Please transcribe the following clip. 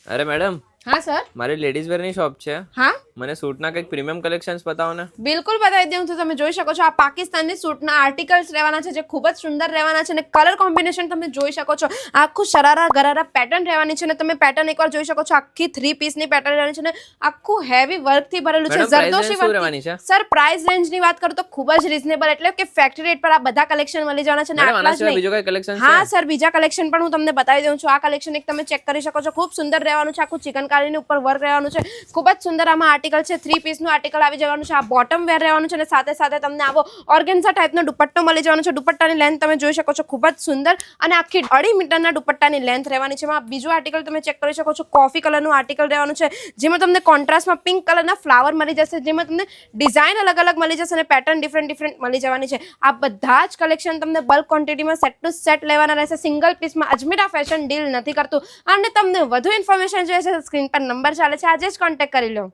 અરે મેડમ, हाँ सर। મારી લેડીઝ વેરની શોપ છે. हाँ મને સૂટના કંઈક પ્રીમિયમ કલેક્શન્સ બતાવો ને. બિલકુલ બતાવી દઉં તો તમે જોઈ શકો છો આ પાકિસ્તાની સૂટના આર્ટિકલ્સ રહેવાના છે જે ખૂબ જ સુંદર રહેવાના છે અને કલર કોમ્બિનેશન તમે જોઈ શકો છો. આખું શરારા ગરારા પેટર્ન રહેવાની છે અને તમે પેટર્ન એકવાર જોઈ શકો છો. આખી 3 પીસની પેટર્ન રહેવાની છે અને આખું હેવી વર્કથી ભરેલું છે. મેડમ, price range જરદોશી શું રહેવાની છે? સર પ્રાઇસ રેન્જની વાત કરું તો ખૂબ જ રીઝનેબલ, એટલે કે ફેક્ટરી રેટ પર આ બધા કલેક્શન મળી જવાના છે અને મેડમ, આના આટલા જ સિવાય નહીં. બીજો કઈ કલેક્શન છે? હા સર, બીજા કલેક્શન પણ હું તમને બતાવી દઉં છું. આ કલેક્શન એક તમે ચેક કરી શકો છો. ખૂબ સુંદર રહેવાનું છે. આખું ચિકનકારીની ઉપર વર્ક રહેવાનું છે. ખૂબ જ સુંદર આમાં આર્ટિકલ છે. 3 પીસનું આર્ટિકલ આવી જવાનું છે. આ બોટમ વેર રહેવાનું છે અને સાથે સાથે તમને આવો ઓર્ગેન્ઝા ટાઈપનો દુપટ્ટો મળી જવાનો છે. દુપટ્ટાની લેન્થ તમે જોઈ શકો છો, ખૂબ જ સુંદર અને આખી 2.5 મીટરના દુપટ્ટાની લેન્થ રહેવાની છે. એમાં બીજું આર્ટિકલ તમે ચેક કરી શકો છો. કોફી કલરનું આર્ટિકલ રહેવાનું છે જેમાં તમને કોન્ટ્રાસ્ટમાં પિંક કલરના ફ્લાવર મળી જશે, જેમાં તમને ડિઝાઇન અલગ અલગ મળી જશે અને પેટર્ન ડિફરન્ટ મળી જવાની છે. આ બધા જ કલેક્શન તમને બલ્ક ક્વોન્ટિટીમાં સેટ ટુ સેટ લેવાના રહેશે. સિંગલ પીસમાં અજમેરા ફેશન ડીલ નથી કરતું. અને તમને વધુ ઇન્ફોર્મેશન જોઈએ છે સ્ક્રીન પર નંબર ચાલે છે, આજે જ કોન્ટેક્ટ કરી લો.